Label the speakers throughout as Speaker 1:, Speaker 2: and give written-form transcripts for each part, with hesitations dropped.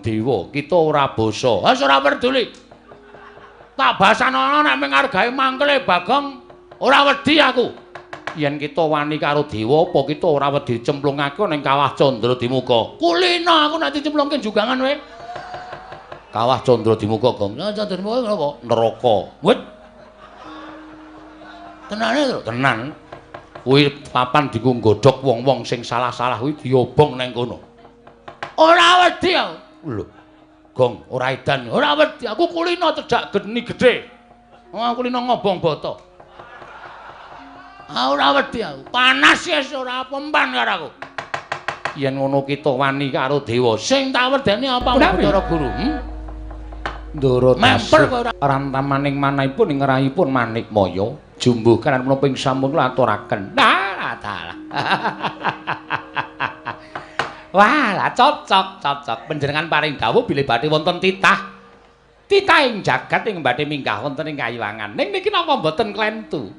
Speaker 1: dewa, kita ora basa. Wis ora peduli. Tak basanono nek mung ngargahi mangkele Bagong, ora wedi aku. Yen kita wani karo dewa apa kita ora wedi cemplungake ning Kawah Candra Dimuka. Kulina aku nek dicemplungke jugangan wae. Kawah Candra Dimuka, Gong. Candra Dimuka napa? Neraka. Wit. Tenane to? Tenan. Kuwi papan dienggo nggodhog wong-wong sing salah-salah kuwi diobong ning kono. Ora wedi aku. Lho. Gong, ora edan. Ora wedi. Aku kulina cedhak geni gedhe. Aku kulina ngobong bata. Ora wedi aku. Panas wis ora pempan karo aku. Yen ngono kita wani karo dewa, sing tak wedeni apa Bathara Guru? Ndara tasih rantamaning manahipun ing ngerahipun Manikmaya, jumbuh kanan menapa ing sampun kula aturaken. Nah, dalah. Wah, lah cocok. Panjenengan paring dawuh bilih badhe wonten titah. Titah ing jagat ing badhe minggah wonten ing Kayuwangan. Ning niki napa mboten klentu?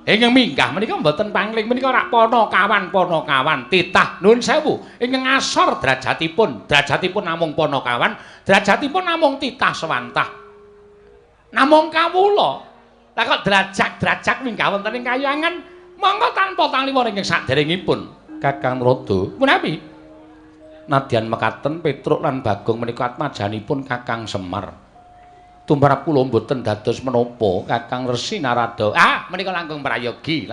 Speaker 1: Ingkang minggah menika mboten pangling menika rak Panakawan titah nuwun sewu ingkang asor derajatipun namung Panakawan derajatipun namung titah sewantah namung kawula lah kok derajat minggah wonten ing Kayuwangan monggo tanpa tangliwon ingkang saderengipun Kakang Rada punapi nadyan mekaten Petruk lan Bagong menika atmajanipun Kakang Semar tumrap kula mboten dados menapa Kakang Resi Narada. Menika langkung prayogi.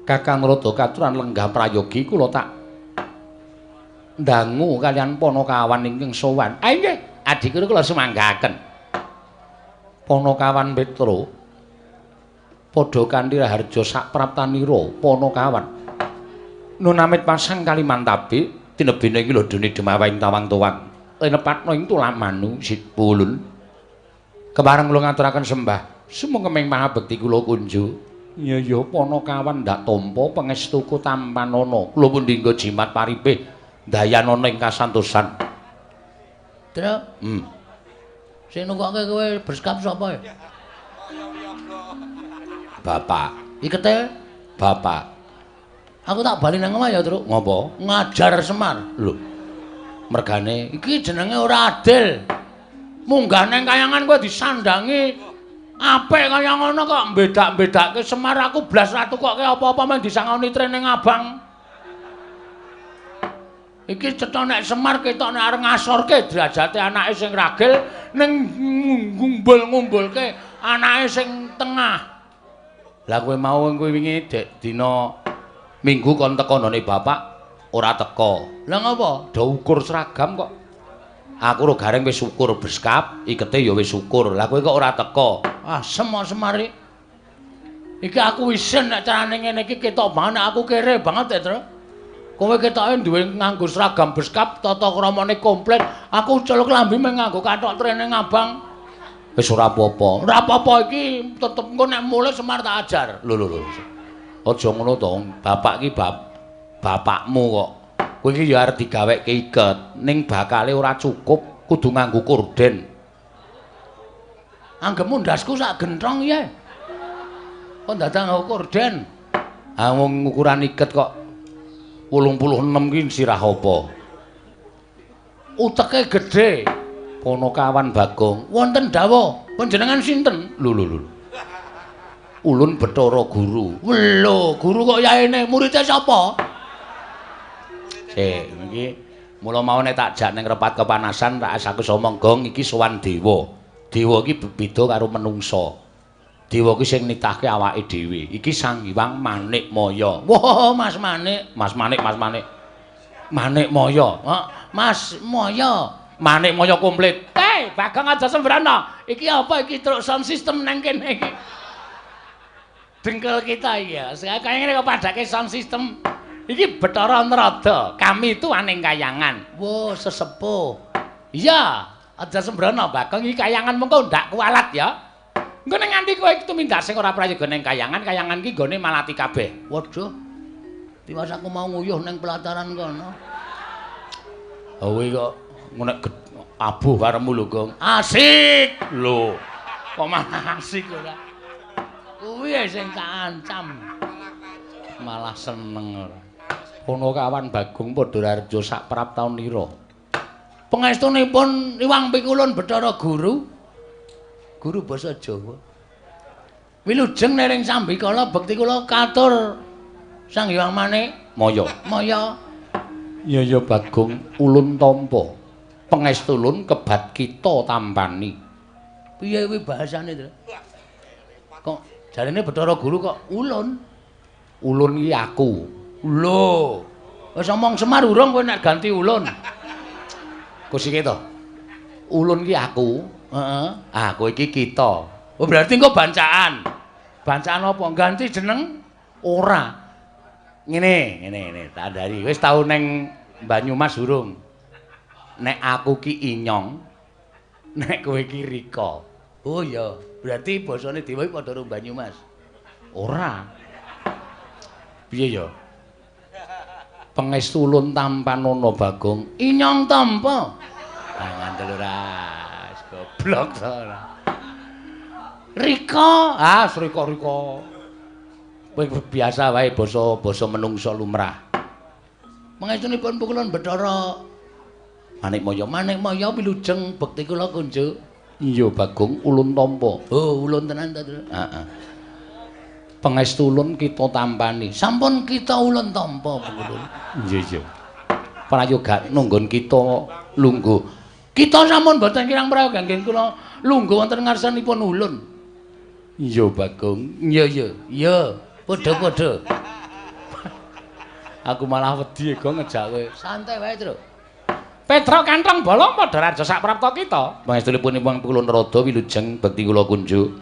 Speaker 1: Kakang Rada katuran lenggah prayogi kula tak ndangu kalian Panakawan ingkang sowan. Nggih, adikku kula sumanggaken. Panakawan Petruk padha kanthi raharja sak praptanira Panakawan. Nun amit pasang Kalimantabe tinebene iki lho dene Demawaing tawang-tawang. Lenepatno ing tulamanu Sipulun. Kemareng kula ngaturaken sembah. Sumung kemeng pangabekti kula kunjuk. Iya Panakawan ndak tampa pangestuku tampanana. Kula pun dinggo jimat paribeh dayanana ing kasantosan. Truk. Sing nunggokke kowe berskap sapa ya? Bapak. Ikete Bapak. Aku tak bali nang omah ya, Truk. Ngopo? Ngajar Semar. Lho. Mergane iki jenenge ora adil. Munggah nang Kayangan kowe disandangi apik kaya ngono kok mbedak-bedake Semar aku blas ra tukokke apa-apa men disangoni trene Abang. Iki cetha nek Semar ketok nek areng ngasorke derajate anake sing ragil ning ngumbul-ngumbulke anake sing tengah. Lah kowe mau kowe wingi dek dina Minggu kon teko none bapak ora teko. Lah ngapa? Do ukur seragam kok. Aku ro gareng wis ukur beskap, ikete ya wis ukur. Lah kowe kok ora teko? Semar-semari. Iki aku isin nek carane ngene iki ketok banget aku kere banget ya, Tru. Kowe ketoke duwe nganggo seragam beskap, tata kramane komplit. Aku celuk lambi mung nganggo kathok trene Abang. Wis ora apa-apa. Ora apa-apa iki tetep engko nek mulih Semar tak ajar. Lho. Aja ngono to, bapak iki bapakmu kok. Kowe iki ya arep digaweke iket, ning bakale ora cukup, kudu nganggo korden. Anggemu ndasku sak genthong ya. Kok dadak nganggo korden? Wong ukuran iket kok 86 ki sirah apa? Uteke gedhe. Panakawan Bagong. Wonten dawuh, panjenengan sinten? Lho. Ulun Bathara Guru. Lho, guru kok yaene muridé sapa? Iki mula mau nek tak jak ning repat kepanasan tak asaku omong Gong iki sowan dewa. Dewa iki beda karo menungsa. Dewa ki sing nitahke awake dhewe. Iki Sang Hyang Manikmaya. Wah, Mas Manik. Manikmaya. Mas Maya. Manikmaya komplit. Bagong aja sembrana. Iki apa iki truk sound system nang kene iki. Dengkel kita ya. Kaya ngene kok padake sound system. Iki Bathara Narada. Kami itu aning Kayangan. Wo, sesepuh. Iya, aja sembrana Bagong iki Kayangan mengko ndak kualat ya. Engko ning nganti kowe tumindak sing ora prayoga ning Kayangan, Kayangan iki gone malati kabeh. Waduh. Tiwas aku mau nguyuh ning pelataran kono. Kowe kok ngonek abuh karemu lho, Gong. Asik lho. Kok malah asik ora. Kuwi sing tak ancam. Malah seneng ora. Kono kawan Bagong Padhararja sak praptaunira. Pangestunipun Iwang Pikulun Bathara Guru. Guru basa Jawa. Wilujeng nering sambikala bekti kula katur Sang Hyang Manik Maya. Ya Bagong ulun tampa. Pangestu ulun kebat kita tampani. Piye kuwi bahasane, Tru? Kok jarene Bathara Guru kok ulun? Ulun iki aku. Lho, wis omong Semar urung kowe nek ganti ulun. Kusike to. Ulun ki aku, heeh. Ah, kowe iki kita. Oh, berarti engko bancaan. Bancaan apa? Ganti jeneng ora. Ngene, tandani. Wis tau ning Banyumas urung? Nek aku ki Inyong, nek kowe ki Rika. Oh iya, berarti basane Dewa iki padha karo Banyumas. Ora. Piye ya? Pangestu ulun tampanana Bagong Inyong tampa. Ah ngandel ora goblok to ora. Rika, Rika. Kowe biasa wae basa menungsa lumrah. Pangestunipun Pukulun Bathara Manik-maya wilujeng bekti kula kunjuk. Iya Bagong ulun tampa. Oh, ulun tenan ta, Tru? Heeh. Pangestu ulun kita tampani. Sampun kita ulun tampa, Pukulun. Iya. Prayoga nunggon kita lungguh. Kita sampun boten kirang prayoga nggih kula lungguh wonten ngarsanipun ulun. Iya, Bagong. Iya. Padha-padha. Aku malah wedi go ngejak kowe. Santai wae, Tru. Petra kantong bolong Padhararja sak prapta kita. Pangestunipun Iwang Pikulun Rada wilujeng bekti kula kunjuk.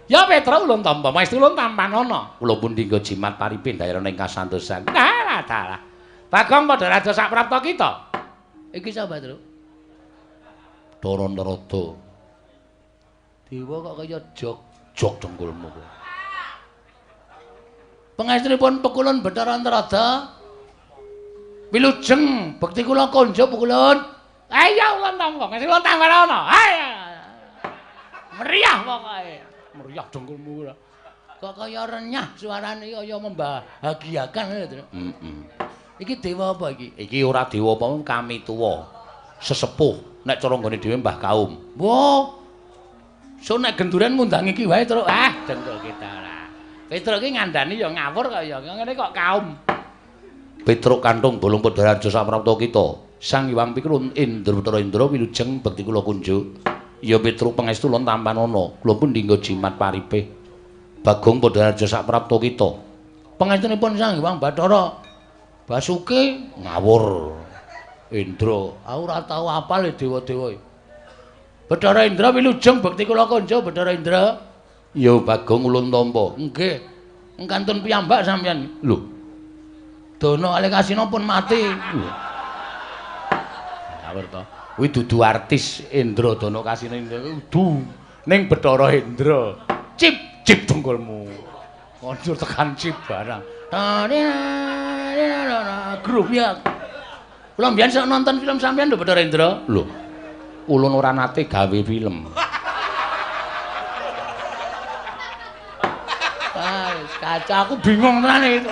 Speaker 1: Ya Petra ulun tampa, pangestu ulun tampanana. Kula pun dinggo jimat paripin daerah ing kasantosan. Nah, dalah. Bagong Padhararja sak prapta kita. Iki sapa, Tru? Dara Narada. Dewa kok kaya jog dengkulmu kowe. Pangestunipun Pukulun Bathara Narada wilujeng bekti kula konjuk Pukulun. Ayo ulun tampa, pangestu ulun tampanana. Ayo. Meriah pokoke. Meriah dengkulmu ora. Kok kaya renyah suarane kaya membahagiakan lho, Tru. Iki dewa apa iki? Iki ora dewa apa, kami tuwa. Sesepuh nek cara nggone dhewe Mbah Kaum. Wo. So nek genduren ngundang iki wae, Tru. Dengkul kita ora. Petruk iki ngandani ya ngawur kaya ngene kok kaum. Petruk kanthong bolong Padhararja sak prapta kita. Sang Hyang Pikulun Indra Bathara Indra wilujeng bekti kula kunjuk. Ya Petruk pangestu ulun tampanana. Kula pun dinggo jimat paripe. Bagong Padhararja sak prapta kita. Pangestunipun Sang Hyang Bathara Basuki ngawur. Indra, aku ora tau apal dewa-dewa. Bathara Indra wilujeng bekti kula kunjuk Bathara Indra. Ya Bagong ulun tampa. Nggih. Engkantun piyambak sampeyan. Lho. Dana Alekasina pun mati. Ngawur to. Kuwi dudu artis Indra Dana Kasina Indra kudu ning Bathara Indra. Cip dengkulmu. Kondur tekan cip barang. Grup ya. Kula mbiyen sok nonton film sampeyan lho Bathara Indra. Lho. Ulun ora nate gawe film. Kaca aku bingung tenan iki.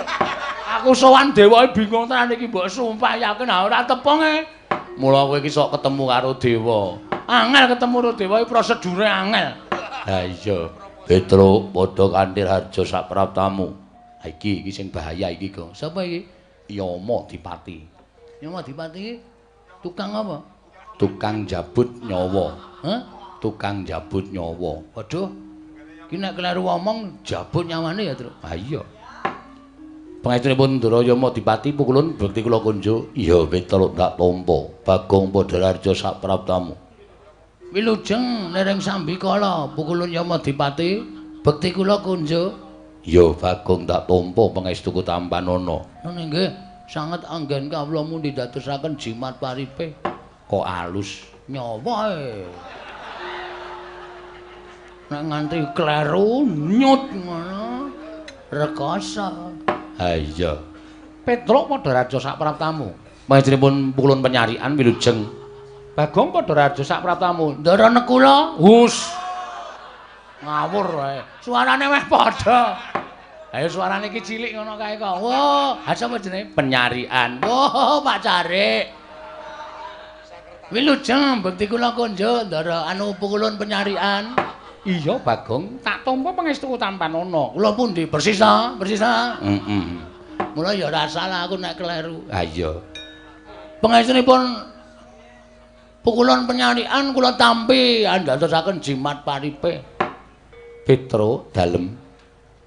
Speaker 1: Aku sowan dewa bingung tenan iki mbok sumpah yakin ora tepung e. Mula kowe iki sok ketemu karo dewa. Angel ketemu karo dewa iki prosedure angel. Ha iya. Petruk padha kanthi harja sak praptamu. Ha iki sing bahaya iki, Gong. Sapa iki? Yama Dipati. Yama Dipati tukang apa? Tukang jabut nyawa. Hah? Tukang jabut nyawa. Waduh. Ki nek kleru omong jabut nyawane ya, Tru. Ha iya. Pangestunipun Ndorayama Dipati Pukulun bekti kula kunjuk. Ya Petruk tak tampa. Bagong Padhararja sak praptamu. Wilujeng nering sambikala Pukulun Yama Dipati bekti kula kunjuk. Ya Bagong tak tampa pangestuku tampanana. Nggih, sanget anggen kawula mundi dadosaken jimat paripe. Kok alus nyawa e. Nek nganti kleru nyut ngono rekoso. Ha iya. Petruk Padhararja sak praptamu. Panjenenganipun Pukulun penyarian wilujeng. Bagong Padhararja sak praptamu. Ndara nekula. Hus. Ngawur wae. Suarane meh padha. Ayo suarane iki cilik ngono kae kok. Wah, ha sapa jenenge? Penyarian. Wah, Pak Carik. Wilujeng bekti kula konjo ndara anu pukulun penyarian. Iya, Bagong, tak tampa pangestu tanpa nono. Kula pundi? Persis ta? Persis ta? Mula ya ora salah aku nek kleru. Ha iya. Pangestunipun pukulun penyarian kula tampi andadosaken jimat paripe. Petro dalem.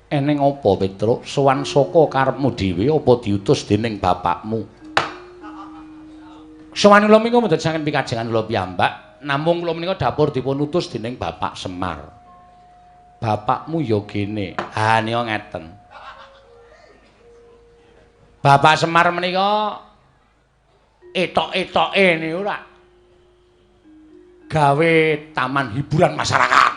Speaker 1: Eneng apa Petro? Sowan saka karepmu dhewe apa diutus dening bapakmu? Sowan kula menika mboten saking pikajengan kula piyambak, namung kula menika dapur dipun utus dening Bapak Semar. Bapakmu ya kene. Ha nika ngeten. Bapak Semar menika etok-etoke niku ora gawe taman hiburan masyarakat.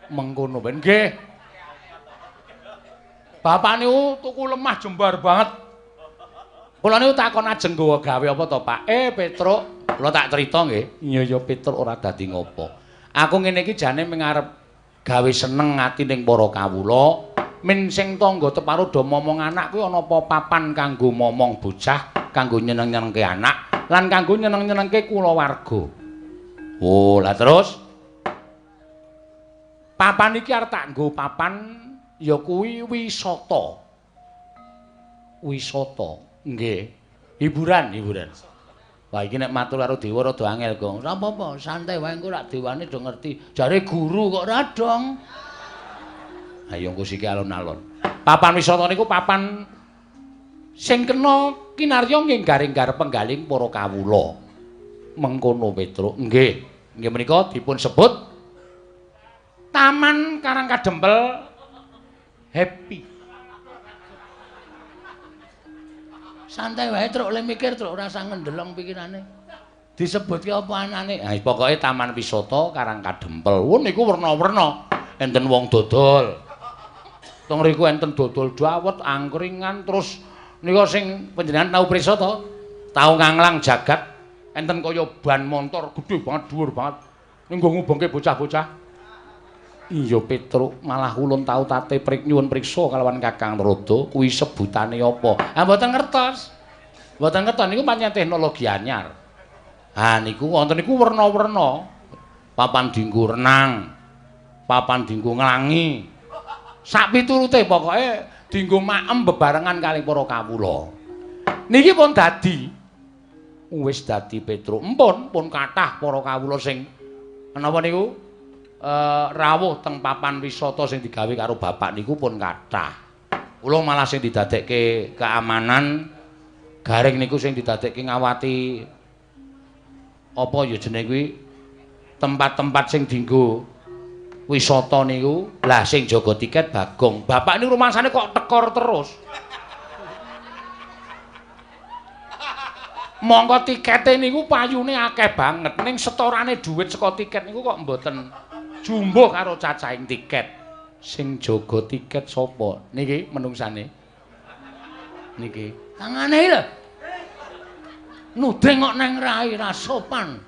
Speaker 1: Mengkono ben nggih. Bapak niku tuku lemah jembar banget. Kula niku takon ajeng gawe apa to, Pak? Petruk, kula tak crita nggih. Iya ya Petruk ora dadi ngopo. Aku ngene iki jane mengarep gawe seneng ati ning para kawula. Men sing tangga teparuda momong anak kuwi ana apa papan kanggo momong bocah, kanggo nyeneng-nyenengke anak, lan kanggo nyeneng-nyenengke kulawarga. Oh, lah terus papan iki arep tak nggo papan ya kuwi wisata. Wisata, nggih. Hiburan. Wah iki nek matur karo dewa rada angel, Gong. Ora apa-apa, santai wae engko rak dewane do ngerti. Jare guru kok ora dong. Ayo engko siki alon-alon. Papan wisata niku papan sing kena kinarya nggih garing-garep penggaling para kawula. Mengkono Petruk. Nggih. Nggih menika dipun sebut Taman Karang Kadempel Happy. Santai wae Truk, le mikir Truk, ora usah ngendelong pikirane. Disebutke apa anane? Ha pokoke Taman Wisata Karang Kadempel. Wo niku werna-werna. Enten wong dodol. Teng riku enten dodol dawet, angkringan, terus nika sing panjenengan tau prisa to? Tau nganglang jagat. Enten kaya ban motor gedhe banget, dhuwur banget. Ning nggo ngubengke bocah-bocah. Iya Petruk, malah ulun tau tate nyuwun priksa kalawan Kakang Narada, kuwi sebutane apa? Ah mboten ngertos. Mboten ngertos niku pancen teknologi anyar. Ha niku wonten niku werna-werna. Papan dienggo renang, papan dienggo nglangi. Sak piturute pokoke dienggo maem bebarengan kali para kawula. Niki pun dadi wis dadi Petruk. Pun kathah para kawula sing menapa niku? Rawuh teng papan wisata sing digawe karo bapak niku pun kathah. Kula malah sing didadekke keamanan garing niku sing didadekke ngawati apa ya jenenge kuwi tempat-tempat sing dienggo wisata niku. Lah sing jaga tiket Bagong. Bapak niku rumangsane kok tekor terus. Monggo tikete niku payune akeh banget ning setorane dhuwit saka tiket niku kok mboten jumbuh karo cacahing tiket. Sing jaga tiket sapa? Niki menungsane. Niki. Tangane lho. Nuding kok neng rai ra sopan.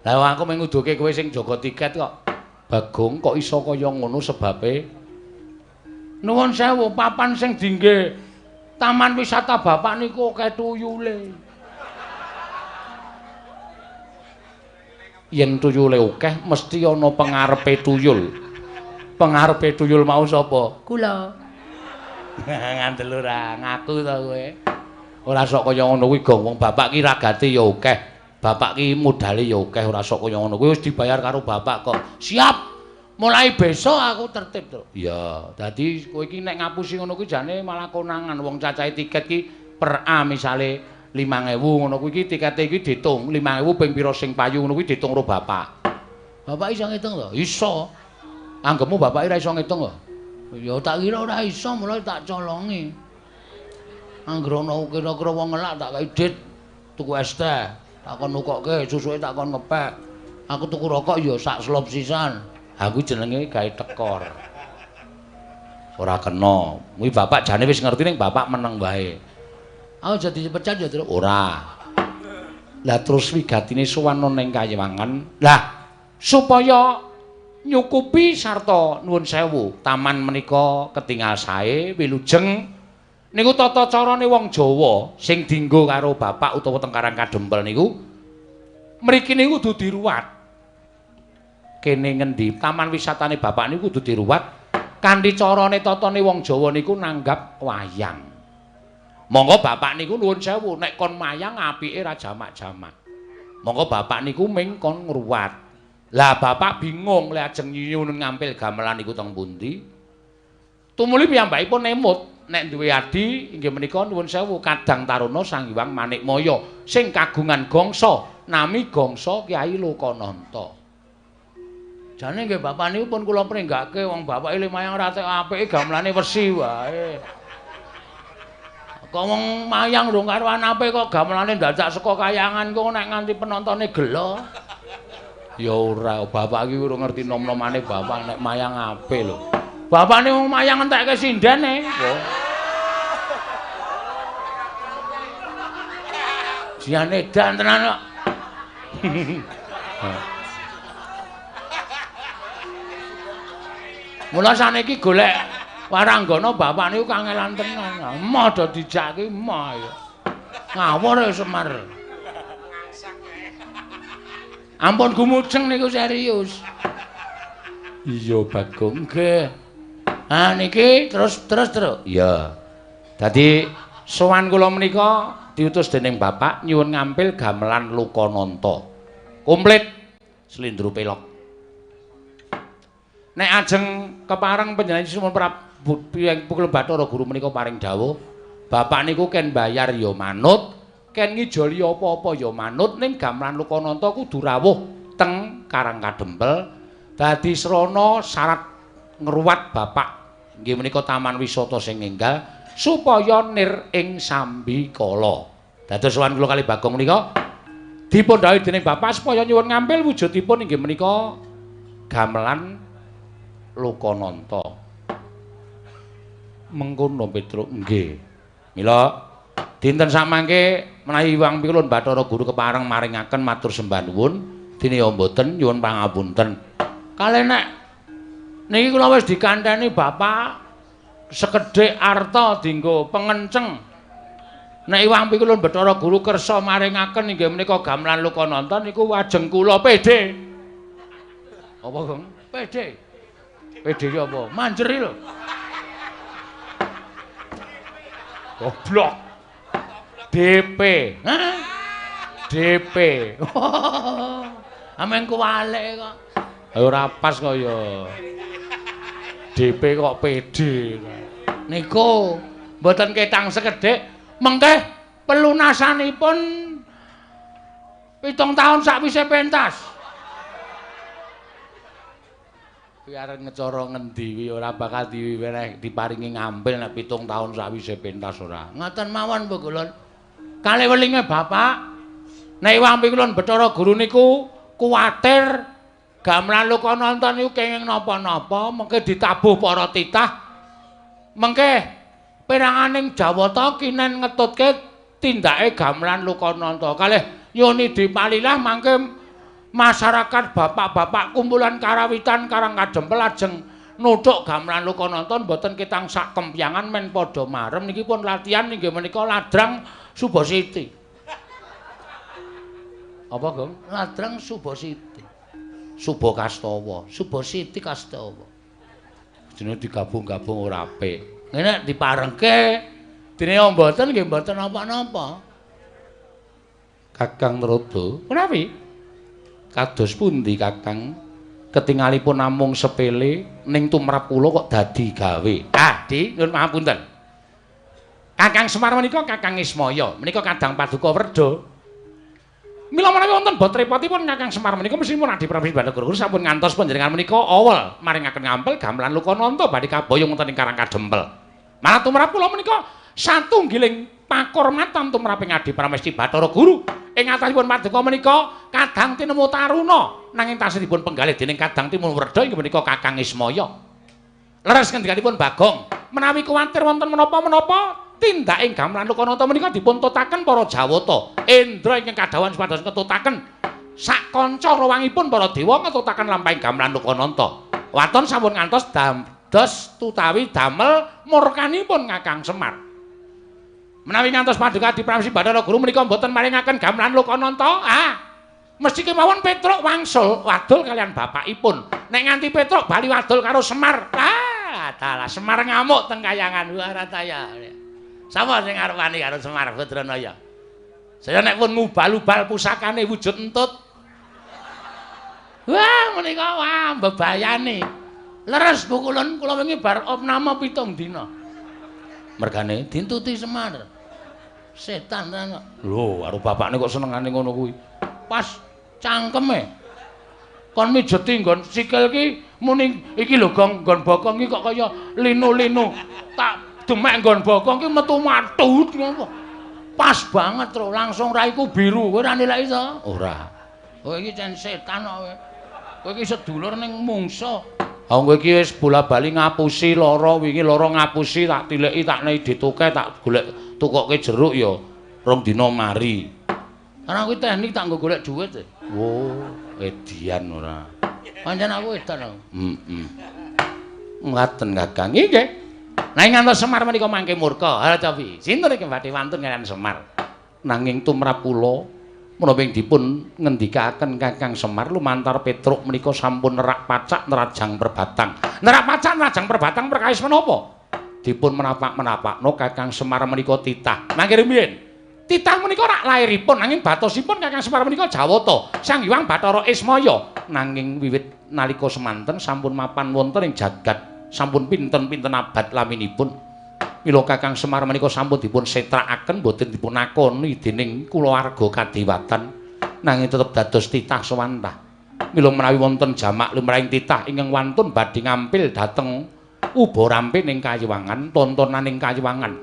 Speaker 1: Lah aku mung nguduke kowe sing jaga tiket kok. Bagong kok iso kaya ngono sebabe? Nuwun sewu, papan sing dingge taman wisata bapak niku akeh tuyule. Yen tuyule akeh mesti ana pengarepe tuyul. Pengarepe tuyul mau sapa? Kula. Ngandel ora ngaku to kowe. Ora sok kaya ngono kuwi Gong, wong bapak ki ragate ya akeh. Bapak ki modale ya akeh, ora sok kaya ngono kuwi wis dibayar karo bapak kok. Siap. Mulai besok aku tertib to. Iya, dadi kowe iki nek ngapusi ngono kuwi jane malah konangan. Wong cacahe tiket ki per A misale 5.000 ngono kuwi iki tikete iki diitung 5.000 ping pira sing payu ngono kuwi diitung karo bapak. Bapak iso ngitung to? Iso. Anggepmu bapak ora iso ngitung to? Ya tak kira ora iso, mulai tak colongi. Angger ana kira-kira wong ngelak tak kei dit tuku es teh, takon nukokke susuke takon ngepek. Aku tuku rokok ya sak slop sisan. Aku jenenge gawe tekor. Ora kena. Kuwi bapak jane wis ngerti ning bapak meneng wae. Aku jadi pecat ya terus ora. Lah terus wigatine sowan ning Kayewangan. Lah supaya nyukupi sarta nuwun sewu taman menika ketingal sae wilujeng niku tata carane wong Jawa sing dienggo karo bapak utawa teng Karang Kadempel niku mriki niku kudu diruwat kene ngendi taman wisatane bapak niku kudu diruwat kanthi carane tatane wong Jawa niku nanggap wayang monggo bapak niku nuwun sewu nek kon mayang apike ra jamak-jamak monggo bapak niku ming kon ngruwat. Lah bapak bingung lek ajeng nyuwun ngampil gamelan niku teng pundi. Tumuli piyambakipun nemut nek duwe adi inggih menika nuwun sewu Kadang Taruna Sang Hyang Manikmaya sing kagungan gangsa nami gangsa Kyai Lokananta. Jane nggih bapak niku pun kula pringgake wong bapak ile mayang ratek apike gamelane wesi wae. Kok wong mayang rung karo anape kok gamelane dadak saka kayangan kok nek nganti penontone gelo. Ya ora, bapak iki ora ngerti nom-nomane bapak nek mayang ape lho. Bapakne wong mayang entekke sindene. Siane dan tenan kok. Mula saniki golek waranggana bapak niku kangelan tenan. Emoh do dijake emoh ya. Ngawur ya Semar. Ampun gumujeng niku serius. Iya Bagong nggih. Ah niki terus. Iya. Dadi sowan kula menika diutus dening bapak nyuwun ngampil gamelan Lokananta. Komplit slindro pelok. Nek ajeng kepareng panjenengan sumun Prabu Pukul Bathara Guru menika paring dawuh, bapak niku ken bayar ya manut. Ken ngijoli apa-apa ya manut ning gamelan Lokananta kudu rawuh teng Karang Kadempel dadi srana syarat ngruwat bapak nggih menika taman wisata sing enggal supaya nir ing sambikala. Dados sowan kula kalih Bagong menika dipun dawuhi dening bapak supaya nyuwun ngampil wujudipun inggih menika gamelan Lokananta. Mengkono Petruk nggih. Mila dinten samangke menawi Hyang Pikulun Bathara Guru kepareng maringaken matur sembah nuwun dene ya mboten nyuwun pangapunten. Kalih nek niki kula wis dikantheni bapak sekedhik arta dienggo pengenceng. Nek Hyang Pikulun Bathara Guru kersa maringaken inggih menika gamelan Lokananta niku wajeng kula pede. Apa, Gong? Pede. Pede ki apa? Manjeri lho. Goblok. DP. Hah? DP. Ameng kuwalek kok. Ora pas kaya. DP kok PD. Niku mboten ketang sekedhik, mengke pelunasanipun 7 taun sakwise pentas. Kuwi arep ngecara ngendi kuwi ora bakal diweneh diparingi ngampil nek 7 taun sakwise pentas ora. Ngoten mawon Bu Kulon. Kalih welinge bapak nek Hyang Pikulun Bathara Guru niku kuwatir gamelan Lokananta niku kenging napa-napa mengke ditabuh para titah. Mengke peranganing Jawata kinen ngetutke tindake gamelan Lokananta. Kalih nyuni dipalilah mangke masyarakat bapak-bapak kumpulan karawitan Karang Kadempel ajeng nuthuk gamelan Lokananta mboten ketang sak kempyangan men padha marem niki pun latihan inggih menika ladrang Subasiti. Apa, Gong? Ladrang Subasiti. Suba Kastawa, Subasiti Kastawa. Jenenge digabung-gabung ora apik. Ngene diparengke dene mboten nggih mboten napa-napa. Kakang Narada, menawi kados pundi Kakang? Ketingalipun namung sepele ning tumrap kula kok dadi gawe. Ah, Di, nyuwun pangapunten. Kakang Semar menika Kakang Ismaya, menika Kadang Paduka Werda. Mila menawi wonten bot repotipun Kakang Semar menika mesti pun Adi Prabu Bathara Guru sampun ngantos panjenengan menika awal maringaken ngampil gamelan Lokananta badhe kaboyong wonten ing Karang Kadempel. Malah tumrap kula menika satunggiling pakurmatan tumraping Adi Pramesti Bathara Guru. Ing atasipun paduka menika Kadang tinemu Taruna nanging tasih dipun penggalih dening Kadang Tinemu Werda inggih menika Kakang Ismaya. Leres ngendikanipun Bagong, menawi kuwatir wonten menapa-menapa tindake gamelan Lokananta menika dipun tutaken para Jawata. Indra ingkang kadhawan supados ketutaken sak kanca rawangipun para dewa ngetutaken lampahing gamelan Lokananta. Waton sampun ngantos dados tutawi damel murkanipun Kakang Semar. Menawi ngantos paduka dipramsi Bathara Guru menika mboten maringaken gamelan Lokananta, mesti kemawon Petruk wangsul wadul kalian bapakipun. Nek nganti Petruk bali wadul karo Semar, dalah Semar ngamuk teng kayangan Warataya. Sapa sing arep wani karo Semar Badranaya? Saya nek pun ngubal-ubal pusakane wujud entut. Wah, menika wah bebayane. Leres bukulun kula wingi bar opname 7 dina. Mergane dintuti Semar. Setan tenan. Lho, karo bapakne kok senengane ngono kuwi. Pas cangkeme. Kon mijeti nggon sikil ki muni iki lho gong nggon bokong iki kok kaya linu-linu. Tak demek nggon bokong ki metu matut ngono. Pas banget, Tru. Langsung raiku biru. Kowe ora nilai to? Ora. Kowe iki jan setan kok kowe. Kowe iki sedulur ning mungsa. Ha kowe iki wis bola-bali ngapusi lara wingi lara ngapusi tak tileki tak nei dituke tak golek tukoke jeruk ya rong dina mari. Karena kuwi teknik tak nggo golek dhuwit. Oh, edian ora. Pancen aku edan aku. Ngaten Kakang. Nggih. Nanging ngantos Semar menika mangke murka. Ha tapi sinten iki badhe wantun kalian Semar. Nanging tumrap kula menapa dipun ngendikaken Kakang Semar lumantar Petruk menika sampun nerak pacak nerajang perbatang. Nerak pacak nerajang perbatang perkawis menapa? Dipun menapak-menapakno Kakang Semar menika titah. Mangke rumiyin. Titah menika rak lairipun nanging batosipun Kakang Semar menika Jawata, Sang Hyang Bathara Ismaya. Nanging wiwit nalika semanten sampun mapan wonten ing jagat sampun pinten-pinten abad laminipun. Mila Kakang Semar menika sampun dipun setrakaken boten dipun akoni dening kulawarga kadewatan nanging tetep dados titah sawantah. Mila menawi wonten jamak lumrahing titah ingkang wantun badhe ngampil dhateng ubarampe ning Kayiwangan, tontonan ing Kayiwangan.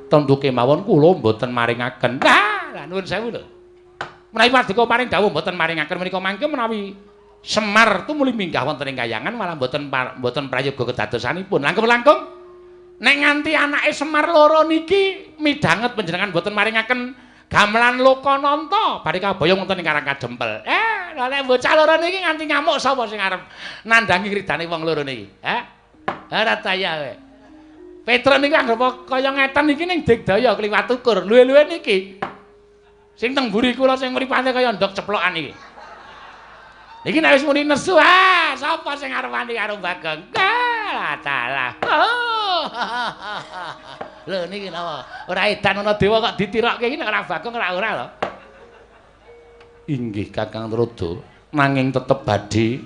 Speaker 1: Tentu kemawon kula mboten maringaken. Lah nuwun sewu lho. Menawi paduka paring dawuh mboten maringaken menika mangke menawi Semar tumuli minggah wonten ing Kayangan malah mboten prayoga kedadosanipun. Langkung-langkung nek nganti anake Semar loro niki midhanget panjenengan mboten maringaken gamelan Lokananta bari kaboyong wonten ing Karang Kadempel. Lha nek bocah loro niki nganti ngamuk sapa sing arep nandangi ridane wong loro niki? Ora taya kowe. Petruk niki anggap kaya ngeten iki ning Digdaya kliwat ukur. Luwe-luwe niki. Sing teng mburi kula sing mripate kaya ndok ceplokan iki. Iki nek wis muni nesu, sapa sing arep wani karo Bagong? Dalah. Lho niki napa? Ora edan ana dewa kok ditirokke iki nek ora Bagong ora lho. Inggih Kakang Trada, nanging tetep badhe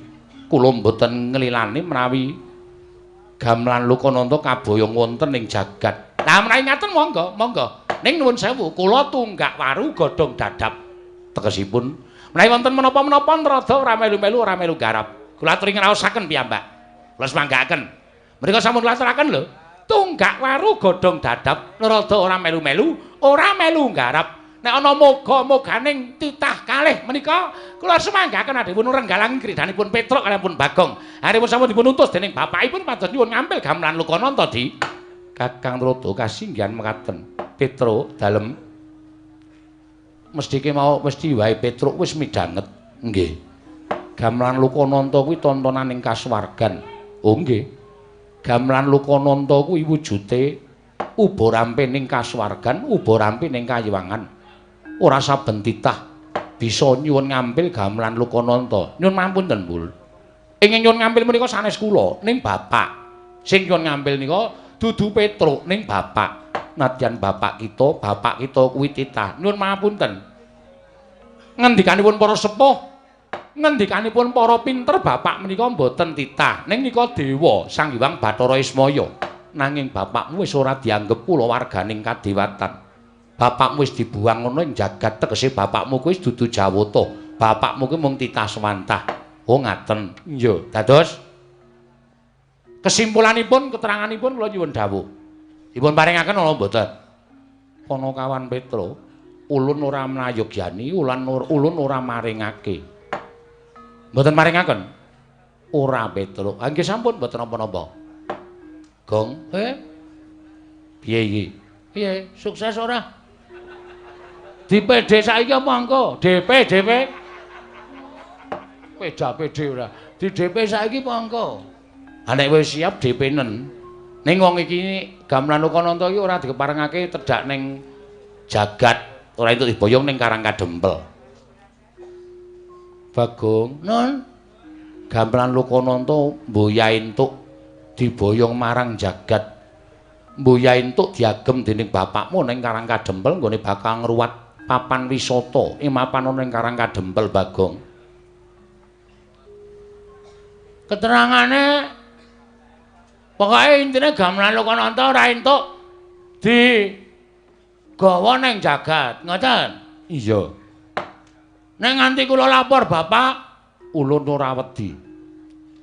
Speaker 1: kula mboten nglilani menawi gamelan Lokananta kaboyong wonten ing jagat. Lah menawi ngaten monggo, monggo. Ning nuwun sewu, kula tunggak waru godhong dadap. Tegesipun menawi wonten menapa-menapa Trada ora melu-melu ora melu garap. Kula aturi ngraosaken piyambak. Kula semanggaaken. Mrika sampun kula aturaken lho. Tunggak waru godhong dadap, Trada ora melu-melu, ora melu garap. Nek ana moga-moganing titah kalih menika kula semanggaaken adhipun renggalang kridanipun Petruk kaliyan pun Bagong. Haripun sampun dipun utus dening bapakipun pados nyuwun ngambil gamelan Lokananta di Kakang Trada kasinggihan mekaten. Petruk dalem mesti wae Petruk wis midhanget. Nggih. Gamelan Lokananta kuwi tontonan ing kasuwargan. Oh nggih. Gamelan Lokananta kuwi wujude ubarampe ning kasuwargan, ubarampe ning Kayiwangan. Ora saben titah bisa nyuwun ngambil gamelan Lokananta. Nyuwun mapunten, Mbul. Ingin nyuwun ngambil menika sanes kula ning bapak. Sing nyuwun ngambil nika dudu Petruk ning bapak. Nadyan bapak kita kuwi titah. Nyuwun mapunten. Ngendikanipun para sepuh, ngendikanipun para pinter bapak menika mboten titah. Ning nika dewa Sang Hyang Bathara Ismaya. Nanging bapakmu wis ora dianggep kulawarganing kadewatan. Bapakmu wis dibuang ngono ing jagat, tegese bapakmu kuwi wis dudu Jawata. Bapakmu kuwi mung titah sawantah. Oh ngaten. Iya, dados kesimpulanipun keteranganipun kula nyuwun dawuh. Dipun paringaken ana mboten? Panakawan Petruk, ulun ora mlayogyani, ulun ora maringake. Mboten maringaken? Ora Petruk. Nggih sampun mboten napa-napa. Gong, piye iki? Piye, sukses ora? DPD saiki apa engko? DP. peda-pede ora. Di DP saiki mongko. Ah nek wis siap DP-nen. Ning wong iki Gamelan Lokananta iki ora dikeparengake tedhak ning jagat, ora entuk diboyong ning Karang Kadempel. Bagong, non. Gamelan Lokananta mboya entuk diboyong marang jagat. Mboya entuk diagem dening bapakmu ning Karang Kadempel nggone bakal ngruwat papan wisata. Mapan ana ning Karang Kadempel, Bagong. Keterangane pokoke intine Gamelan Lokananta ora entuk digawa ning jagat, ngoten? Iya. Nek nganti kula lapor Bapak, ulun ora wedi.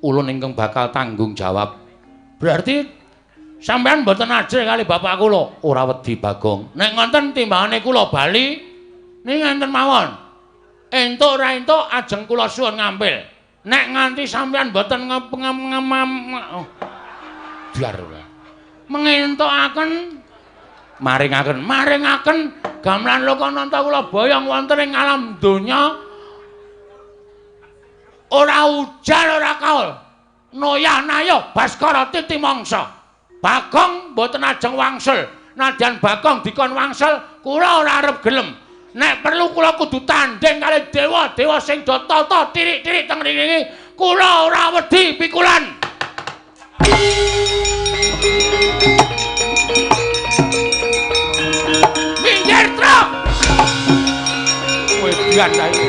Speaker 1: Ulun ingkang bakal tanggung jawab. Berarti sampean mboten ajrih kali bapak kula. Ora wedi, Bagong. Nek ngoten timbangane kula bali ning ngenten mawon. Entuk ora entuk ajeng kula suwun ngambil. Nek nganti sampean mboten biar ora. Mengentukaken maringaken Gamelan Lokananta kula boyong wonten ing alam donya. Ora ujan ora kaul. Noyah-nayah Baskara titi mangsa. Bagong mboten ajeng wangsul. Nadyan Bagong dikon wangsul, kula ora arep gelem. Nek perlu kula kudu tanding kali dewa-dewa sing do tata tirik-tirik teng mriki. Kula ora wedi pikulan. Minggir truk. Wedian saiki.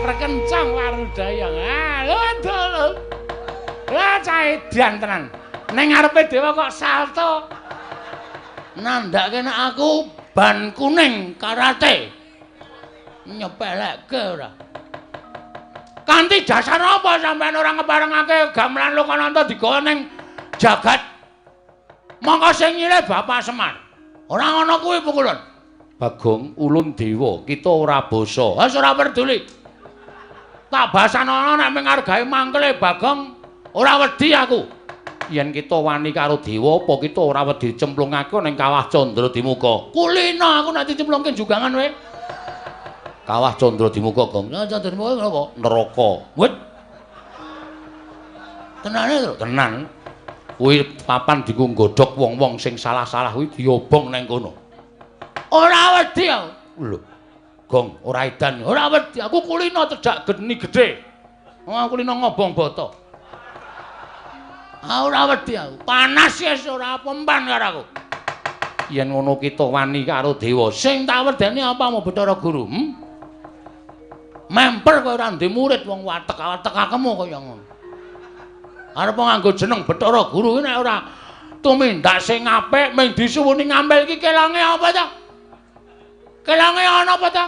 Speaker 1: Perkencang warudayang. Lho. Lah cah edan tenan. Ning ngarepe dewa kok salto. Nandhake nek aku ban kuning karate. Nyepelekke ora. Kanthi dasar apa sampean ora ngeparengake Gamelan Lokananta digawa ning jagat? Mongko sing nyilih Bapak Semar. Ora ngono kuwi pukulun. Bagong, ulun dewa, kita ora basa. Wis ora peduli. Tak basana nek mengargahi mangkele Bagong, ora wedi aku. Yen kita wani karo dewa apa kita ora wedi cemplungake ning Kawah Candra Dimuka. Kulina aku nek dicemplungke jugangan wae. Kawah Candra Dimuka, Gong. Candra Dimuka napa? Neraka. Wit. Tenane lho, tenan. Kuwi papan dienggo nggodhog wong-wong sing salah-salah kuwi diobong ning kono. Ora wedi aku. Lho. Gong, ora edan. Ora wedi. Aku kulina cedhak geni gedhe. Wong aku kulina ngobong bata. Ora wedi aku. Panas wis ora pempan karo aku. Yen ngono kita wani karo dewa, sing tak wedeni apa mau Bathara Guru? Memper kowe ora ndek murid wong watek-watek akemu kaya ngono. Arep nganggo jeneng Bathara Guru iki nek ora tumindak sing apik mung disuwuni ngambil iki kelange apa ta? Kelange ana apa ta?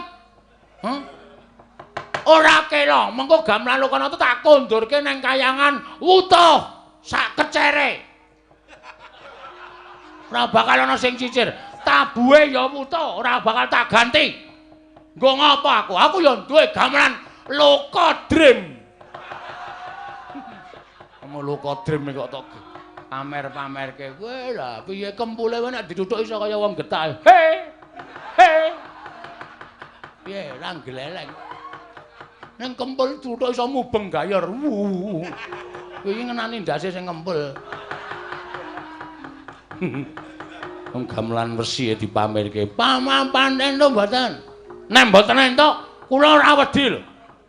Speaker 1: Ora kelong, mengko Gamelan Lokananta tak kondurke ning kayangan utuh sak kecere. Ora bakal ana sing cicir. Tabuhe ya utuh, ora bakal tak ganti. Nggo ngopo aku? Aku ya duwe gamelan Lokodrim. Kamu Lokodrim iki kok tok pamer-pamerke. Kowe lah piye kempule kowe nek dituthuk iso kaya wong getah. He. Piye ra gleleng. Ning kempul dituthuk iso mubeng gayor. Kowe iki ngenani ndase sing kempul. Wong gamelan wesi dipamerke. Pamapan entuk mboten? Nek mboten entuk, kula ora wedi lho.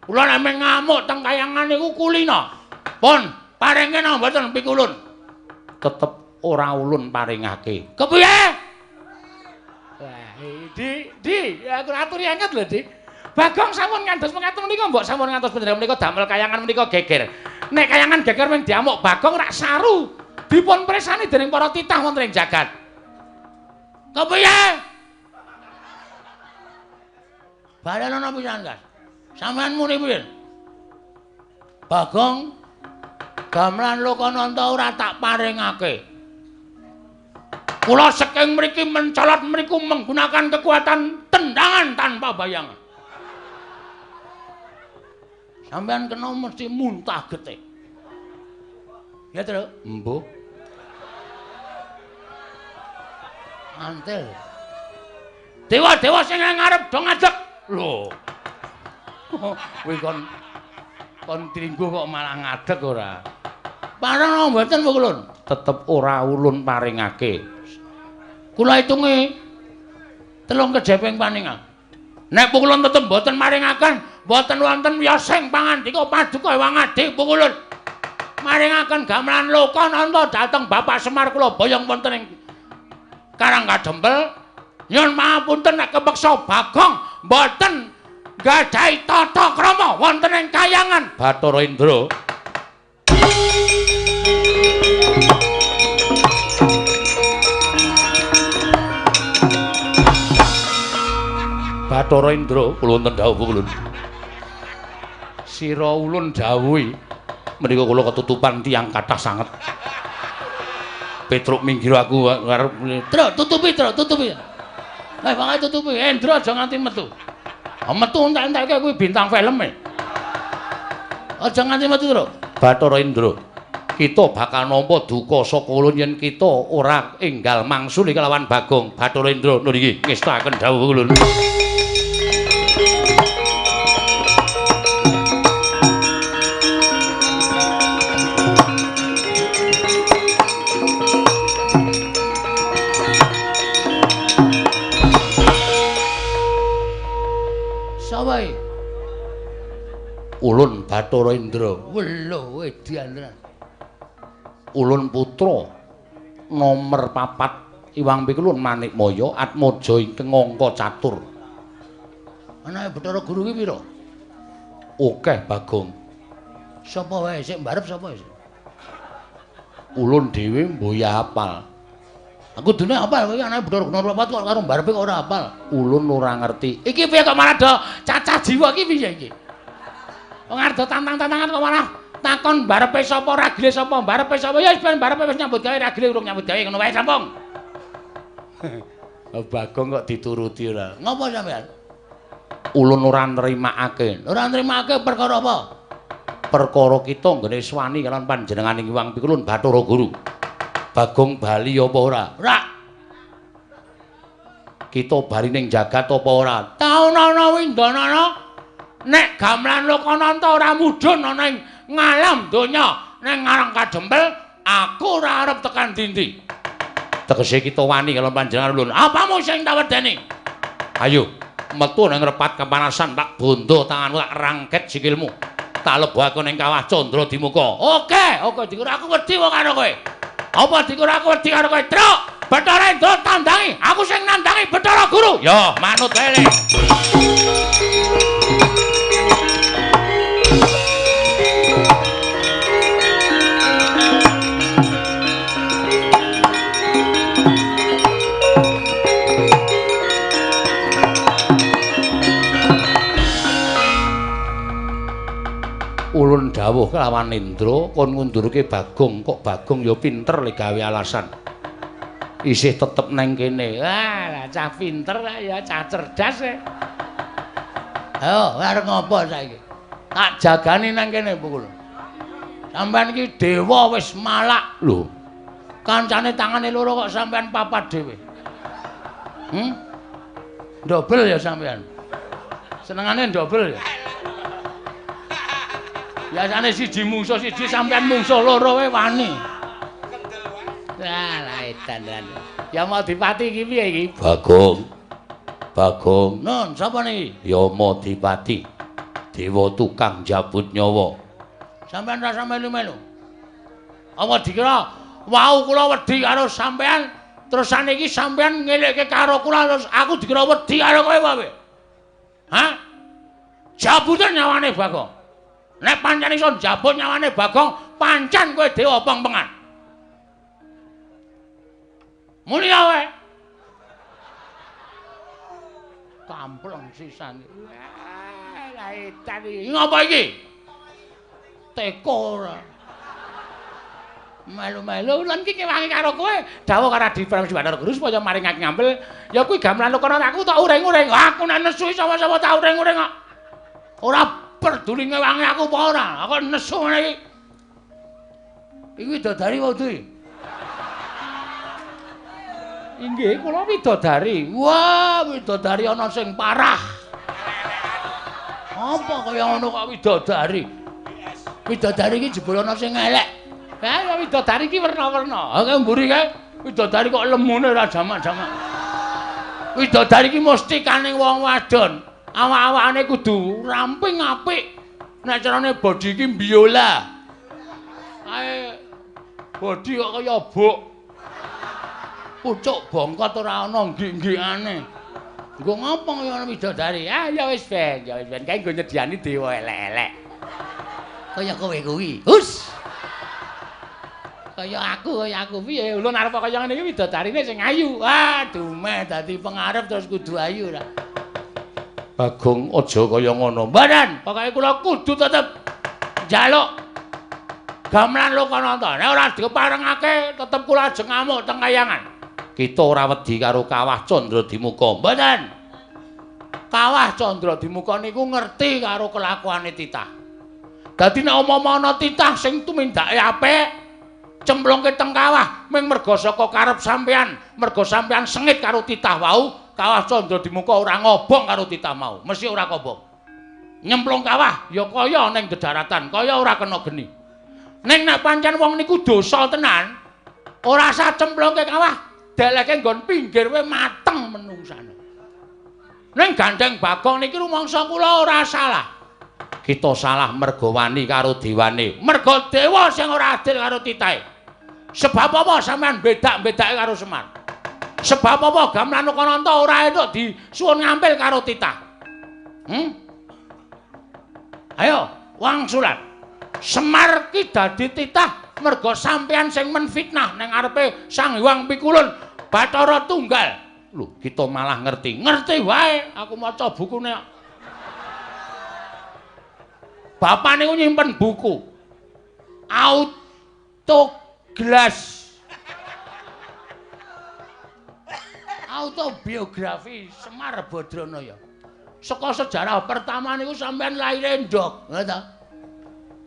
Speaker 1: Kula nek ngamuk teng kayangan niku kulina. Pun, paringke napa mboten pikulun? Tetep ora ulun paringake. Kepiye? Wah, Di, aku aturi anget lho, Di. Bagong sampun ngantos mengaten menika mbok sampun ngantos panjenengan menika damel kayangan menika geger. Nek kayangan geger mung diamuk Bagong rak saru dipun presani dening para titah wonten ing jagat. Kepiye? Balen ana pisan, Kas. Sampeyan muni piye? Bagong Gamelan Lokananta ora tak paringake. Kula saking mriki mencolot mriku menggunakan kekuatan tendangan tanpa bayangan. Sampeyan kena mesti muntah getih. Ya, Tru? Mbuh. Antil. Dewa-dewa sing ngarep do ngadeg. Lho. Kowe kon tringgo kok malah ngadeg ora. Parang mboten Bu Kulun. Tetep ora ulun paringake. Kula hitunge 3 kejeping paningal. Nek Bu Kulun tetep mboten maringaken, mboten wonten wiyosing pangandika paduka Hyang Adi Bu Kulun. Maringaken gamelan Lokananta dhateng Bapak Semar kula boyong wonten ing Karangkadempel. Nyuwun pangapunten nek kepeksa Bagong mboten gadhahi tata krama wonten ing kahyangan Bathara Indra. Bathara Indra kula wonten dawuh kulun. Sira ulun dawuhi menika kula ketutupan tiyang kathah sanget. Petruk minggir aku arep Tru tutupi. Lah wae tutupi. Endra aja nganti metu. Metu entek-entekke kuwi bintang film e. Aja nganti metu, Tru. Bathara Indra. Kita bakal nampa duka saka ulun yen kita ora enggal mangsuli kelawan Bagong. Bathara Indra niki ngestaken dawuh ulun. Sawae. Ulun Bathara Indra. Welo edianan. Ulun putra nomor 4 Iwang Pikulun Manikmaya Atmaja ingkang angka catur. Anake Bathara Guru ki pira? Akeh Bagong. Sapa wae sik mbarep sapa sik? Ulun dhewe mboya hafal. Aku dene hafal kowe anake Bathara Guru nomor 4 kok karo mbarepe kok ora hafal. Ulun ora ngerti. Iki piye kok malah do cacah jiwa iki piye iki? Wong arep tantang-tantangan kok malah takon barepe sapa ragile sapa barepe sapa ya wis ben barepe wis nyambut gawe ragile urung nyambut gawe ngono wae sampung. Bagong kok dituruti ora. Ngopo sampean? Ulun ora nrimakake. Ora nrimakake perkara apa? Perkara kita nggone swani kalian panjenenganing Hyang Pikulun Bathara Guru. Bagong bali apa ora? Ora. Kita bali ning jagat apa ora? Taunana windanana nek gamelan Lokananta ora mudhun ana ing ngalam donya ning Karangkadempel aku ora arep tekan ndi-ndi. Tegese kita wani karo panjenengan ulun. Apamu sing tak wedeni? Ayo metu ning repat kepanasan tak bondo tanganmu tak rangket sikilmu. Tak lebokake ning kawah Candra Dimuka. Oke dikira aku wedi wong karo kowe. Apa dikira aku wedi karo kowe? Truk, Bathara Indra tandangi, aku sing nandangi Bathara Guru. Yo manut wae. Ulun dawuh kelawan Indra kon ngundurke Bagong kok Bagong ya pinter le gawe alasan. Isih tetep neng kene. Lah cah pinter ya cah cerdas e. Ayo arep ngopo saiki? Tak jagani nang kene pukul. Sampeyan iki dewa wis malak lho. Kancane tangane loro kok sampeyan papat dhewe. Dobel ya sampeyan. Senengane dobel ya. Biasane siji mungsuh siji sampean mungsuh loro wae wani. Lah edan. Ya mau dipati iki piye iki? Bagong. Nun, sapa niki? Ya Madipati. Dewa tukang jabut nyawa. Sampeyan rasa melu-melu. Apa dikira wau kula wedi karo sampeyan terus saniki sampeyan ngelekke karo kula terus aku dikira wedi karo kowe wae. Hah? Jabutan nyawane Bagong. Nek pancen iso njabut nyawane Bagong, pancen kowe dewa pengpengan. Mulya wae. Kampleng sisan. Lah edan iki. Ngopo iki? Teko ora. Melu-melu lan iki kewangi karo kowe, dawuh karo Adi Prabu Bathara Guru supaya maringake ngambil. Ya kuwi gamelan Lokananta aku tak uring-uring. Aku nek nesu sapa-sapa tak uring-uring kok. Ora peduli ngewangi aku apa ora. Aku nesu ngene iki. Iki dadari wae. Inggih, kula widodari. Wah, widodari ana sing parah. Apa kaya ngono kok widodari? Widodari iki jebul ana sing elek. Ya widodari iki werna-werna. Ha kaya mburi kae widodari kok lemune ora jamak-jamak. Widodari iki mesti kaning wong wadon. Awak-awakane kudu ramping apik. Nek carane bodi iki biola. Ae bodi kok kaya bok. Pucuk bongkot ora ana nggik-nggikane. Nggo ngopo kaya widodari? Ah ya wis ben, kae nggo nyediani dewa elek-elek. Kaya kowe kuwi. Hus. Kaya aku piye? Ulun arep kaya ngene iki widodarine sing ayu. Wah, dumeh dadi pengarep terus kudu ayu ra. Bagong aja kaya ngono. Mbadan, pokoke kula kudu tetep njaluk gamelan Lokananta. Nek ora diparengake tetep kula ajeng ngamuk teng kayangan. Kita ora wedi karo Kawah Candradimuka. Mboten. Kawah Candradimuka niku ngerti karo kelakuane titah. Dadi nek umpama ana titah sing tumindake apik, cemplungke teng kawah ming merga saka karep sampean, merga sampean sengit karo titah wau, Kawah Candradimuka ora ngobong karo titah mau. Mesti ora kobong. Nyemplung kawah ya kaya ning dedaratan, kaya ora kena geni. Ning nek pancen wong niku dosa tenan, ora usah cemplungke kawah. Deleke nggon pinggir wae mateng menungsane. Ning gandeng Bagong niki rumangsa kula ora salah. Kita salah merga wani karo dewane. Merga dewa sing ora adil karo titahe. Sebab apa sampean bedak-bedake karo Semar? Sebab apa gamelan Lokananta ora entuk disuwun ngampil karo titah? Ayo, wangsulan. Semar ki dadi titah merga sampean sing menfitnah ning arepe Sang Hyang Pikulun. Bathara Tunggal. Lho, kita malah ngerti. Ngerti wae, aku maca bukune. Bapak niku nyimpen buku. Autoglas. Autobiografi Semar Badranaya. Saka sejarah pertama niku sampean laire ndok, ngono ta?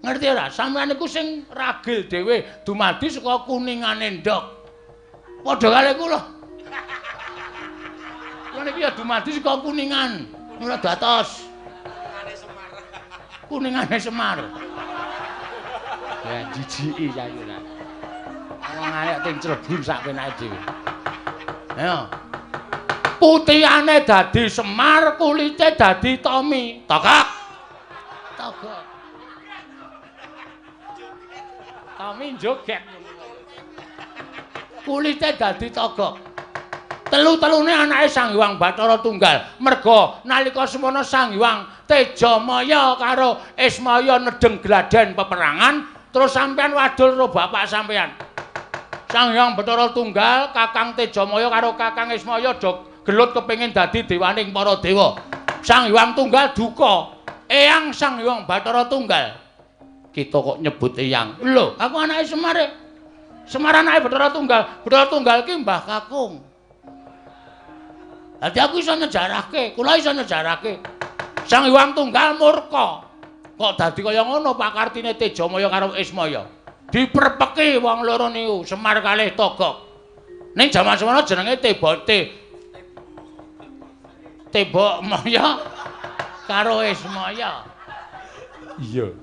Speaker 1: Ngerti ora? Sampean niku sing ragil dhewe dumadi saka kuningane ndok. Padha kali kula. Kula niki ya dumadi saka kuningan. Mula datos. Kuningane Semar. Ya jijiki sayuran. Wong arek ting Cirebon sak penake dhewe. Ayo. Putihane dadi Semar, kulite dadi Tommy. Togok. Togok. Tommy joget. Kulite dadi togok. Telu-telune anake Sang Hyang Bathara Tunggal. Merga nalika semana Sang Hyang Tejamaya karo Ismaya nedeng gladen peperangan, terus sampean wadul karo bapak sampean. Sang Hyang Bathara Tunggal, Kakang Tejamaya karo Kakang Ismaya do gelut kepengin dadi dewaning para dewa. Sang Hyang Tunggal duka. Eyang Sang Hyang Bathara Tunggal. Kita kok nyebut eyang. Lho, aku anake Semar. Semar anake Bathara Tunggal. Bathara Tunggal ki Mbah Kakung. Dadi aku iso nyejarahke, kula iso nyejarahke. Sang Hyang Tunggal murka. Kok dadi kaya ngono pakartine Tejamaya karo Ismaya. Diperpeki wong loro niku, Semar kalih Togok. Ning jaman semana jenenge Tebok Maya karo Ismaya. Iya.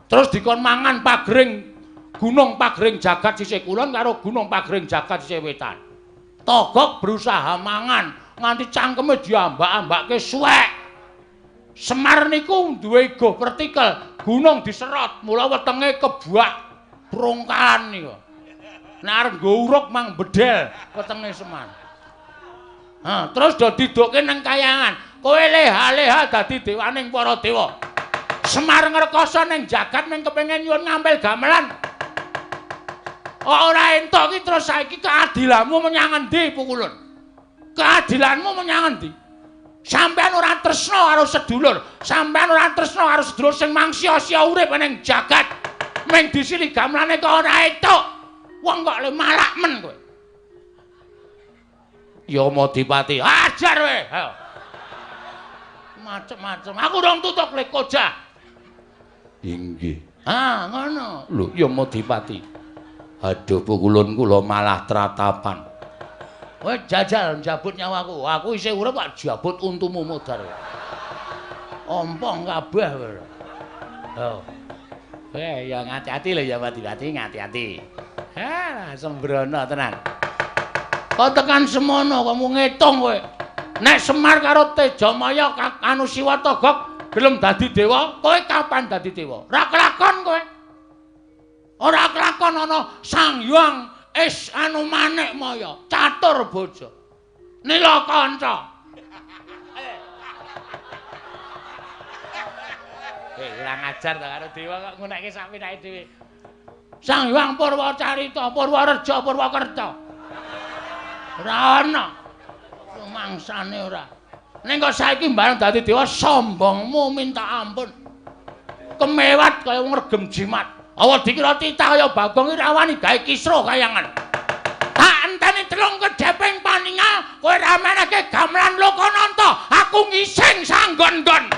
Speaker 1: Terus dikon mangan pagring Gunung Pagring Jagat sisih kulon karo Gunung Pagring Jagat sisih wetan. Togok berusaha mangan nganti cangkeme diambak-ambakke suwek. Semar niku duwe go vertikal, gunung diserot, mula wetenge kebuak prongkalan niku. Nek arep nggo uruk mang bedel wetenge Semar. Terus do didukke nang kayangan. Kowe leha-leha dadi dewaning para dewa. Semar ngrekoso ning jagat ning kepengin nyuwun ngampil gamelan. Ora entuk ki terus saiki keadilanmu menyang endi Pukulun? Keadilanmu menyang endi? Sampeyan ora tresna karo sedulur, sampeyan ora tresna karo sedulur sing mangsia-sia urip ning jagat. Ming disili gamelane kok ora entuk. Wong kok le malak men kowe. Ya Madipati, ajar kowe. Ayo. Macem-macem. Aku dong tutuk lek koja. Inggih. Ngono. Lho, ya Madipati. Aduh Pukulun kula malah tratapan. Kowe jajal njabut nyawaku. Aku isih urip kok jabut untumu modar. Ompong kabeh kowe. Oh. Ya ngati-ati lho ya Pati-pati, ngati-ati. Ha, sembrono tenan. Kok tekan semono kamu ngitung kowe. Nek Semar karo Tejamaya anu Siwata Gog gelem dadi dewa, kowe kapan dadi dewa? Ora kelakon kowe. Ora kelakon ana Sang Hyang anu Manikmaya, catur bojo. Nilakanca. Ora ngajar to karo dewa kok ngunekke sak pinake dhewe. Sang Hyang Purwacarita, Purwareja, Purwakerta. Ora ana. Mangsane ora. Ning kok saiki bareng dadi dewa sombongmu minta ampun. Kemewat kaya wong regem jimat. Awa dikira titah kaya Bagong iki rawani gawe kisra kayangan. Tak enteni telung kedheping paningal kowe ra menehke gamelan Lokananta, aku ngising sanggon-gon.